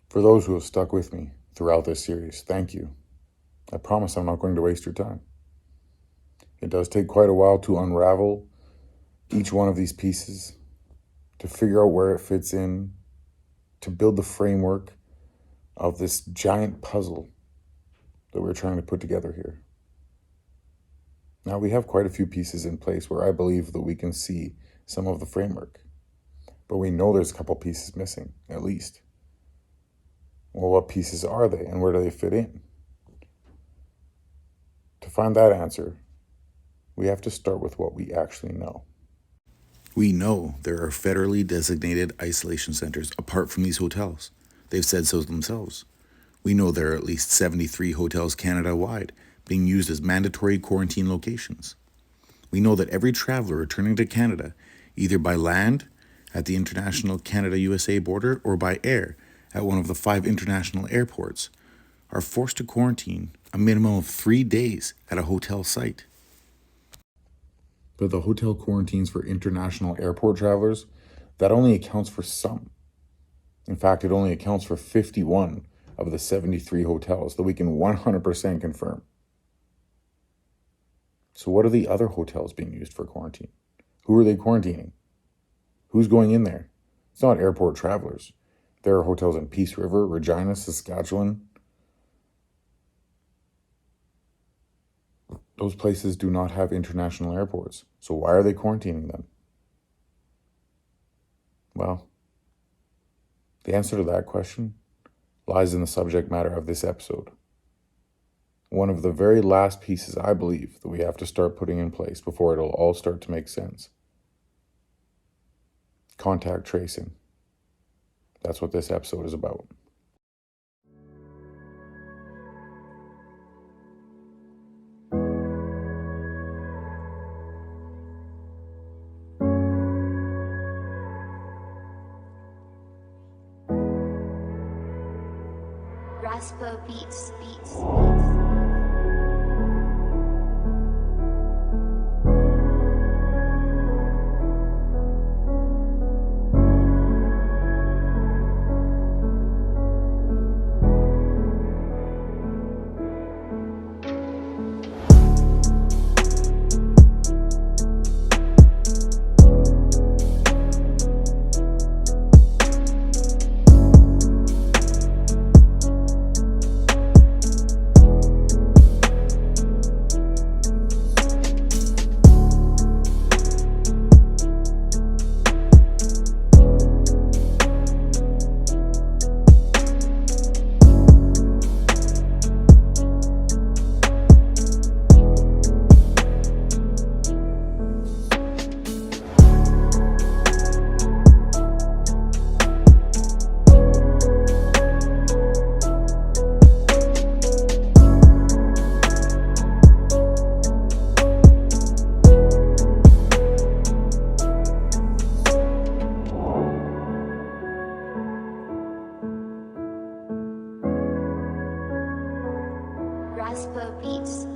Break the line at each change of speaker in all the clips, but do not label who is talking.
For those who have stuck with me throughout this series, thank you. I promise I'm not going to waste your time. It does take quite a while to unravel each one of these pieces, to figure out where it fits in, to build the framework of this giant puzzle that we're trying to put together here. Now, we have quite a few pieces in place where I believe that we can see some of the framework, but we know there's a couple pieces missing, at least. Well, what pieces are they and where do they fit in? To find that answer, we have to start with what we actually know. We know there are federally designated isolation centers apart from these hotels. They've said so themselves. We know there are at least 73 hotels Canada-wide being used as mandatory quarantine locations. We know that every traveler returning to Canada, either by land at the international Canada-USA border or by air at one of the 5 international airports, are forced to quarantine a minimum of 3 days at a hotel site. But the hotel quarantines for international airport travelers, that only accounts for some. In fact, it only accounts for 51 of the 73 hotels that we can 100% confirm. So what are the other hotels being used for quarantine? Who are they quarantining? Who's going in there? It's not airport travelers. There are hotels in Peace River, Regina, Saskatchewan. Those places do not have international airports. So why are they quarantining them? Well, the answer to that question lies in the subject matter of this episode. One of the very last pieces I believe that we have to start putting in place before it'll all start to make sense. Contact tracing. That's what this episode is about.
Raspo beats. Raspo beats.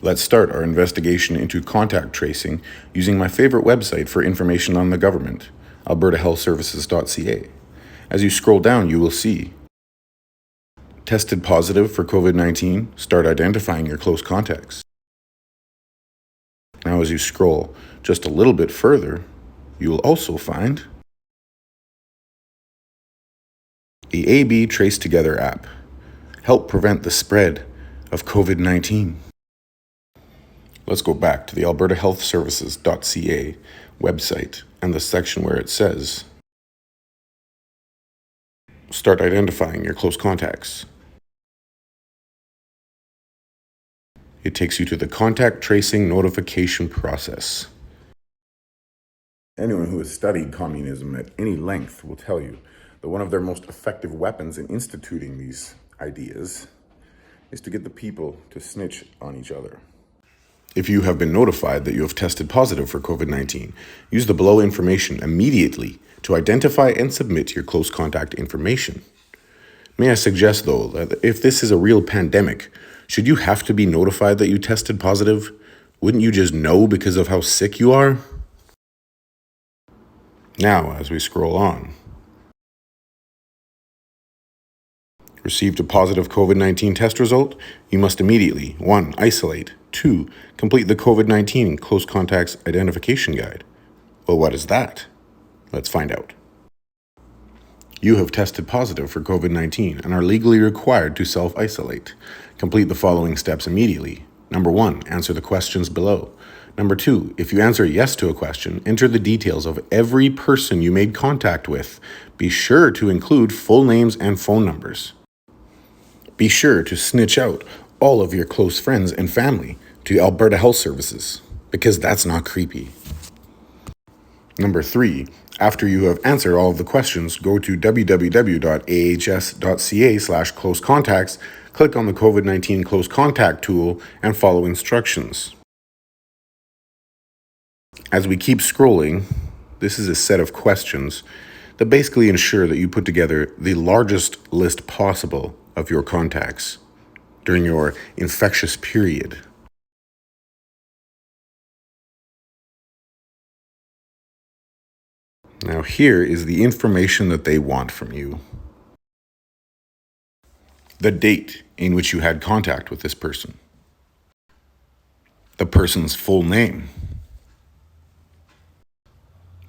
Let's start our investigation into contact tracing using my favorite website for information on the government, albertahealthservices.ca. As you scroll down, you will see tested positive for COVID-19, start identifying your close contacts. Now, as you scroll just a little bit further, you will also find the AB Trace Together app. Help prevent the spread of COVID-19. Let's go back to the albertahealthservices.ca website and the section where it says start identifying your close contacts. It takes you to the contact tracing notification process. Anyone who has studied communism at any length will tell you that one of their most effective weapons in instituting these ideas is to get the people to snitch on each other. If you have been notified that you have tested positive for COVID-19, use the below information immediately to identify and submit your close contact information. May I suggest, though, that if this is a real pandemic, should you have to be notified that you tested positive? Wouldn't you just know because of how sick you are? Now, as we scroll on, received a positive COVID-19 test result, you must immediately 1. Isolate, 2. Complete the COVID-19 close contacts identification guide. Well, what is that? Let's find out. You have tested positive for COVID-19 and are legally required to self-isolate. Complete the following steps immediately. Number 1, answer the questions below. Number 2, if you answer yes to a question, enter the details of every person you made contact with. Be sure to include full names and phone numbers. Be sure to snitch out all of your close friends and family to Alberta Health Services, because that's not creepy. Number 3, after you have answered all of the questions, go to www.ahs.ca/close contacts, click on the COVID-19 close contact tool, and follow instructions. As we keep scrolling, this is a set of questions that basically ensure that you put together the largest list possible of your contacts during your infectious period. Now, here is the information that they want from you. The date in which you had contact with this person. The person's full name.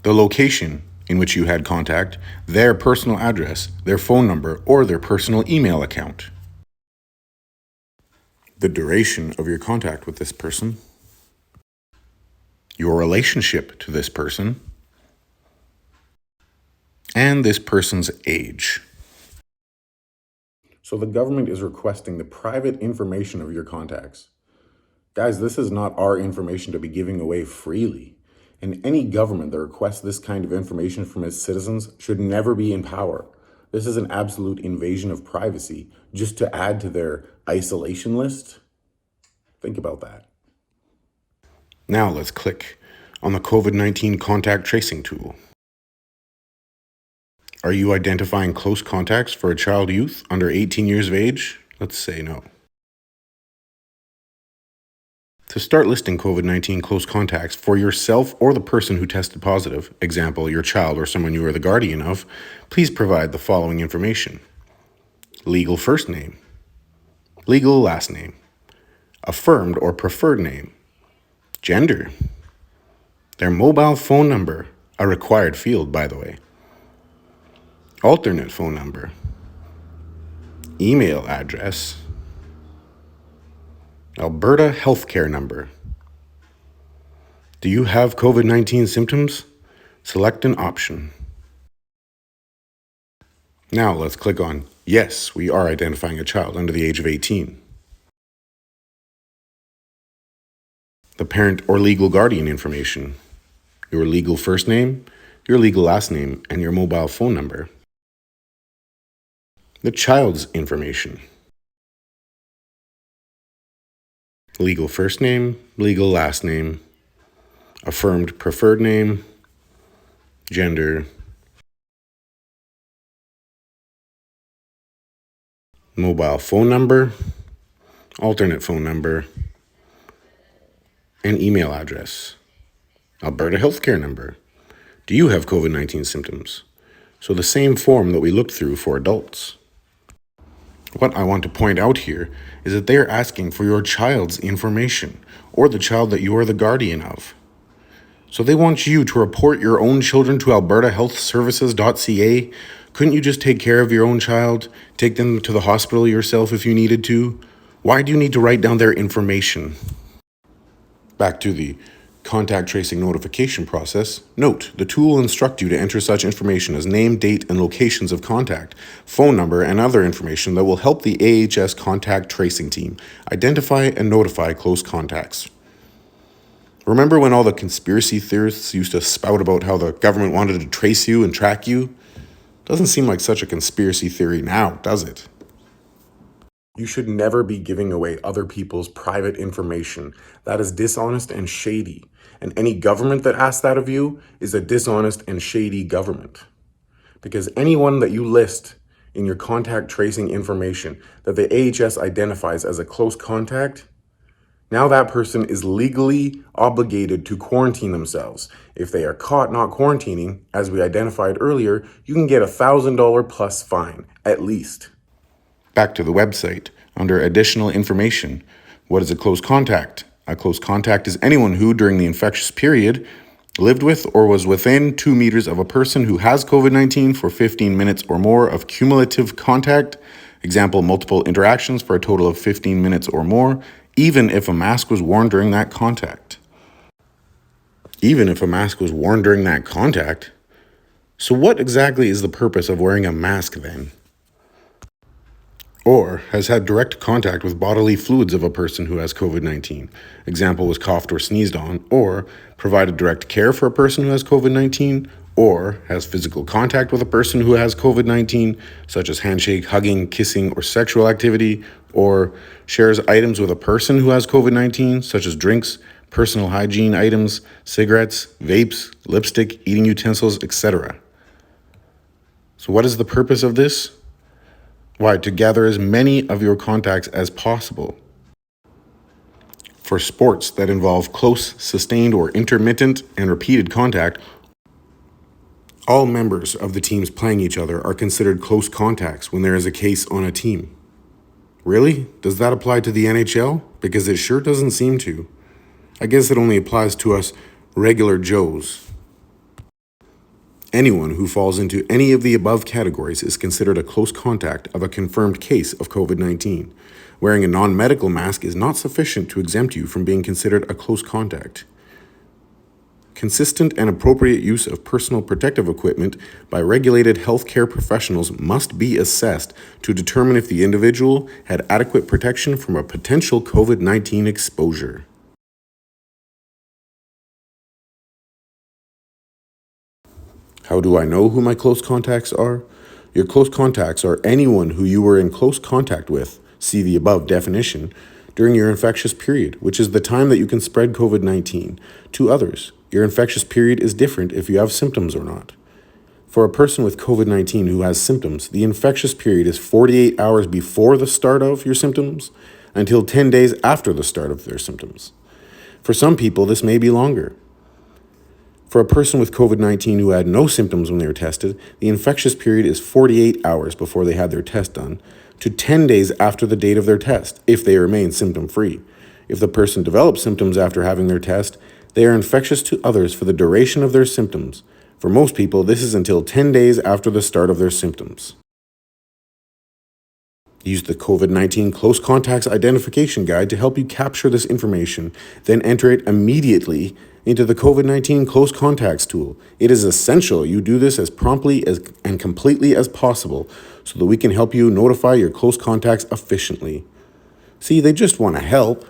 The location in which you had contact, their personal address, their phone number, or their personal email account. The duration of your contact with this person. Your relationship to this person. And this person's age. So the government is requesting the private information of your contacts. Guys, this is not our information to be giving away freely. And any government that requests this kind of information from its citizens should never be in power. This is an absolute invasion of privacy just to add to their isolation list. Think about that. Now let's click on the COVID-19 contact tracing tool. Are you identifying close contacts for a child youth under 18 years of age? Let's say no. To start listing COVID-19 close contacts for yourself or the person who tested positive, example, your child or someone you are the guardian of, please provide the following information. Legal first name, legal last name, affirmed or preferred name, gender, their mobile phone number, a required field, by the way, alternate phone number, email address, Alberta healthcare number. Do you have COVID-19 symptoms? Select an option. Now let's click on yes, we are identifying a child under the age of 18. The parent or legal guardian information, your legal first name, your legal last name, and your mobile phone number. The child's information, legal first name, legal last name, affirmed preferred name, gender, mobile phone number, alternate phone number,
and email address. Alberta healthcare number. Do you have COVID-19 symptoms? So the same form that we looked through for adults. What I want to point out here is that they are asking for your child's information, or the child that you are the guardian of. So they want you to report your own children to albertahealthservices.ca. Couldn't you just take care of your own child, take them to the hospital yourself if you needed to? Why do you need to write down their information? Back to the contact tracing notification process. Note, the tool will instruct you to enter such information as name, date, and locations of contact, phone number, and other information that will help the AHS contact tracing team identify and notify close contacts. Remember when all the conspiracy theorists used to spout about how the government wanted to trace you and track you? Doesn't seem like such a conspiracy theory now, does it?
You should never be giving away other people's private information. That is dishonest and shady. And any government that asks that of you is a dishonest and shady government. Because anyone that you list in your contact tracing information that the AHS identifies as a close contact, now that person is legally obligated to quarantine themselves. If they are caught not quarantining, as we identified earlier, you can get a $1,000 plus fine, at least.
Back to the website. Under additional information, what is a close contact? A close contact is anyone who, during the infectious period, lived with or was within 2 meters of a person who has COVID-19 for 15 minutes or more of cumulative contact. Example, multiple interactions for a total of 15 minutes or more, even if a mask was worn during that contact. Even if a mask was worn during that contact? So what exactly is the purpose of wearing a mask then? Or has had direct contact with bodily fluids of a person who has COVID-19. Example was coughed or sneezed on, or provided direct care for a person who has COVID-19, or has physical contact with a person who has COVID-19, such as handshake, hugging, kissing, or sexual activity, or shares items with a person who has COVID-19, such as drinks, personal hygiene items, cigarettes, vapes, lipstick, eating utensils, etc. So what is the purpose of this? Why? To gather as many of your contacts as possible. For sports that involve close, sustained, or intermittent and repeated contact, all members of the teams playing each other are considered close contacts when there is a case on a team. Really? Does that apply to the NHL? Because it sure doesn't seem to. I guess it only applies to us regular Joes. Anyone who falls into any of the above categories is considered a close contact of a confirmed case of COVID-19. Wearing a non-medical mask is not sufficient to exempt you from being considered a close contact. Consistent and appropriate use of personal protective equipment by regulated healthcare professionals must be assessed to determine if the individual had adequate protection from a potential COVID-19 exposure. How do I know who my close contacts are? Your close contacts are anyone who you were in close contact with, see the above definition, during your infectious period, which is the time that you can spread COVID-19 to others. Your infectious period is different if you have symptoms or not. For a person with COVID-19 who has symptoms, the infectious period is 48 hours before the start of your symptoms until 10 days after the start of their symptoms. For some people, this may be longer. For a person with COVID-19 who had no symptoms when they were tested, the infectious period is 48 hours before they had their test done to 10 days after the date of their test, if they remain symptom-free. If the person develops symptoms after having their test, they are infectious to others for the duration of their symptoms. For most people, this is until 10 days after the start of their symptoms. Use the COVID-19 Close Contacts Identification Guide to help you capture this information, then enter it immediately into the COVID-19 Close Contacts tool. It is essential you do this as promptly and completely as possible so that we can help you notify your close contacts efficiently. See, they just want to help.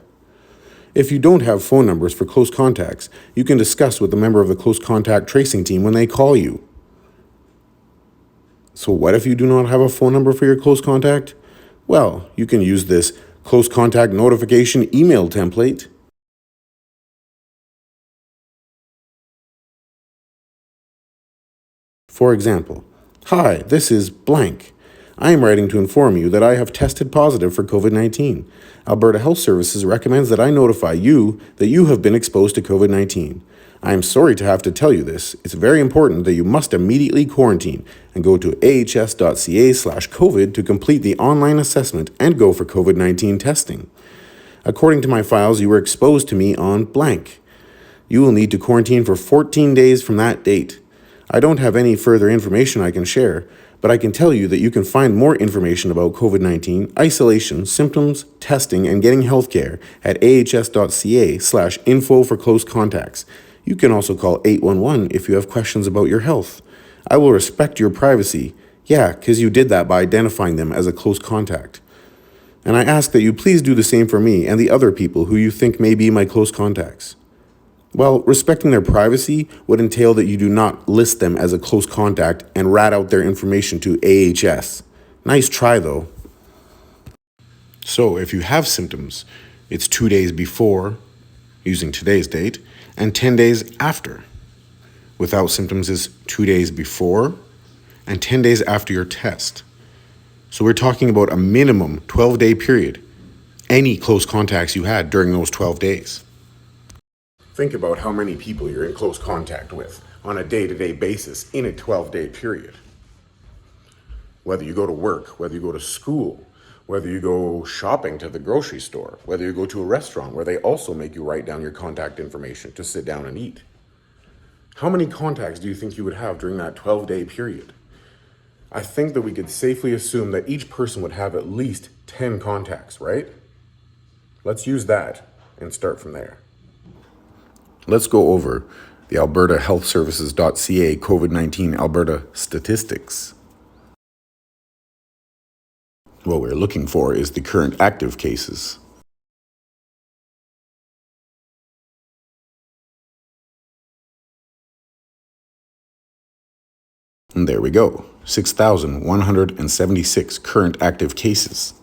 If you don't have phone numbers for close contacts, you can discuss with a member of the close contact tracing team when they call you. So what if you do not have a phone number for your close contact? Well, you can use this close contact notification email template. For example, hi, this is blank. I am writing to inform you that I have tested positive for COVID-19. Alberta Health Services recommends that I notify you that you have been exposed to COVID-19. I am sorry to have to tell you this. It's very important that you must immediately quarantine and go to ahs.ca/COVID to complete the online assessment and go for COVID-19 testing. According to my files, you were exposed to me on blank. You will need to quarantine for 14 days from that date. I don't have any further information I can share, but I can tell you that you can find more information about COVID-19, isolation, symptoms, testing, and getting healthcare at ahs.ca/info for close contacts. You can also call 811 if you have questions about your health. I will respect your privacy. Yeah, because you did that by identifying them as a close contact. And I ask that you please do the same for me and the other people who you think may be my close contacts. Well, respecting their privacy would entail that you do not list them as a close contact and rat out their information to AHS. Nice try, though. So, if you have symptoms, it's 2 days before, using today's date, and 10 days after. Without symptoms is 2 days before and 10 days after your test. So, we're talking about a minimum 12-day period. Any close contacts you had during those 12 days. Think about how many people you're in close contact with on a day-to-day basis in a 12-day period. Whether you go to work, whether you go to school, whether you go shopping to the grocery store, whether you go to a restaurant where they also make you write down your contact information to sit down and eat. How many contacts do you think you would have during that 12-day period? I think that we could safely assume that each person would have at least 10 contacts, right? Let's use that and start from there. Let's go over the Alberta Health Services.ca COVID-19 Alberta statistics. What we're looking for is the current active cases. And there we go, 6,176 current active cases.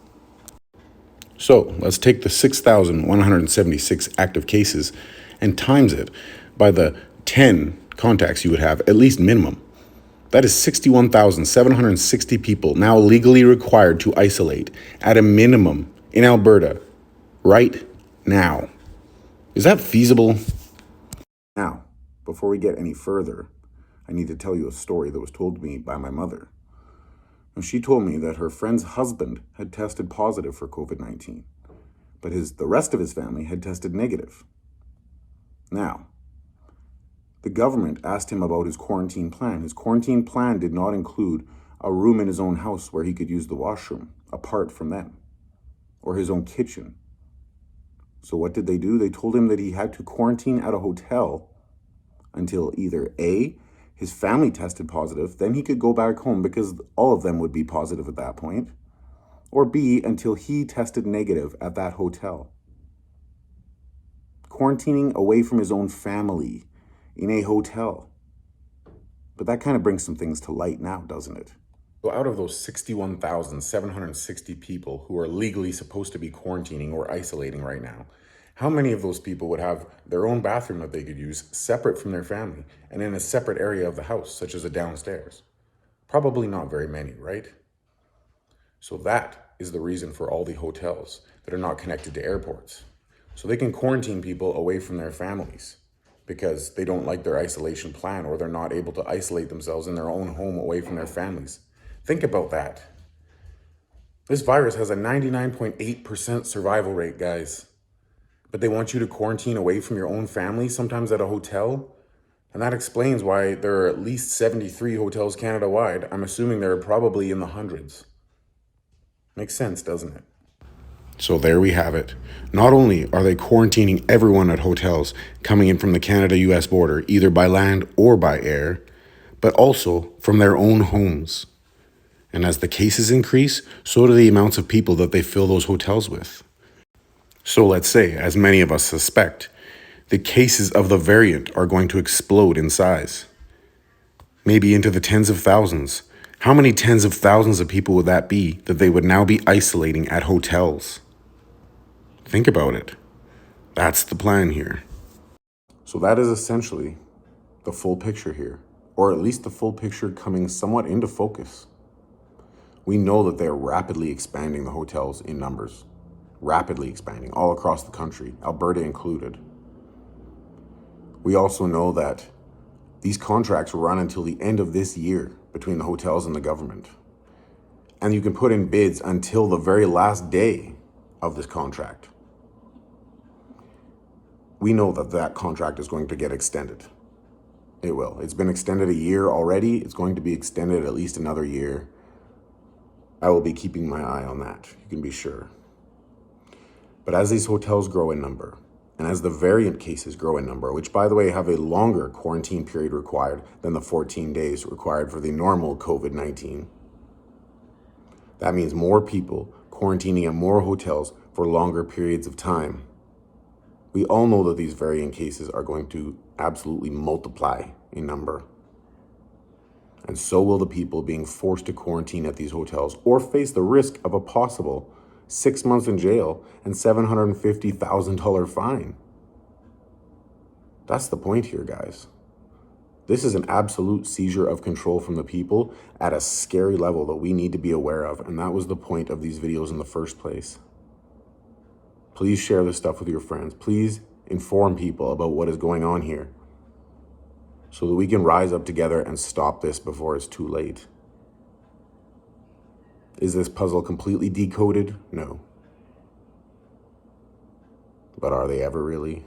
So let's take the 6,176 active cases and times it by the 10 contacts you would have, at least minimum. That is 61,760 people now legally required to isolate at a minimum in Alberta right now. Is that feasible? Now, before we get any further, I need to tell you a story that was told to me by my mother. And she told me that her friend's husband had tested positive for COVID-19, but the rest of his family had tested negative. Now, the government asked him about his quarantine plan. His quarantine plan did not include a room in his own house where he could use the washroom apart from them, or his own kitchen. So what did they do? They told him that he had to quarantine at a hotel until either A, his family tested positive, then he could go back home because all of them would be positive at that point, or B, until he tested negative at that hotel. Quarantining away from his own family in a hotel. But that kind of brings some things to light now, doesn't it? So out of those 61,760 people who are legally supposed to be quarantining or isolating right now, how many of those people would have their own bathroom that they could use separate from their family and in a separate area of the house, such as a downstairs? Probably not very many, right? So that is the reason for all the hotels that are not connected to airports. So they can quarantine people away from their families because they don't like their isolation plan or they're not able to isolate themselves in their own home away from their families. Think about that. This virus has a 99.8% survival rate, guys. But they want you to quarantine away from your own family, sometimes at a hotel. And that explains why there are at least 73 hotels Canada-wide. I'm assuming they're probably in the hundreds. Makes sense, doesn't it? So there we have it. Not only are they quarantining everyone at hotels coming in from the Canada-US border, either by land or by air, but also from their own homes. And as the cases increase, so do the amounts of people that they fill those hotels with. So let's say, as many of us suspect, the cases of the variant are going to explode in size. Maybe into the tens of thousands. How many tens of thousands of people would that be that they would now be isolating at hotels? Think about it. That's the plan here. So that is essentially the full picture here, or at least the full picture coming somewhat into focus. We know that they're rapidly expanding the hotels in numbers, rapidly expanding all across the country, Alberta included. We also know that these contracts run until the end of this year between the hotels and the government. And you can put in bids until the very last day of this contract. We know that that contract is going to get extended. It will. It's been extended a year already. It's going to be extended at least another year. I will be keeping my eye on that, you can be sure. But as these hotels grow in number, and as the variant cases grow in number, which by the way have a longer quarantine period required than the 14 days required for the normal COVID-19, that means more people quarantining at more hotels for longer periods of time. We all know that these variant cases are going to absolutely multiply in number. And so will the people being forced to quarantine at these hotels or face the risk of a possible 6 months in jail and $750,000 fine. That's the point here, guys. This is an absolute seizure of control from the people at a scary level that we need to be aware of. And that was the point of these videos in the first place. Please share this stuff with your friends. Please inform people about what is going on here so that we can rise up together and stop this before it's too late. Is this puzzle completely decoded? No. But are they ever really?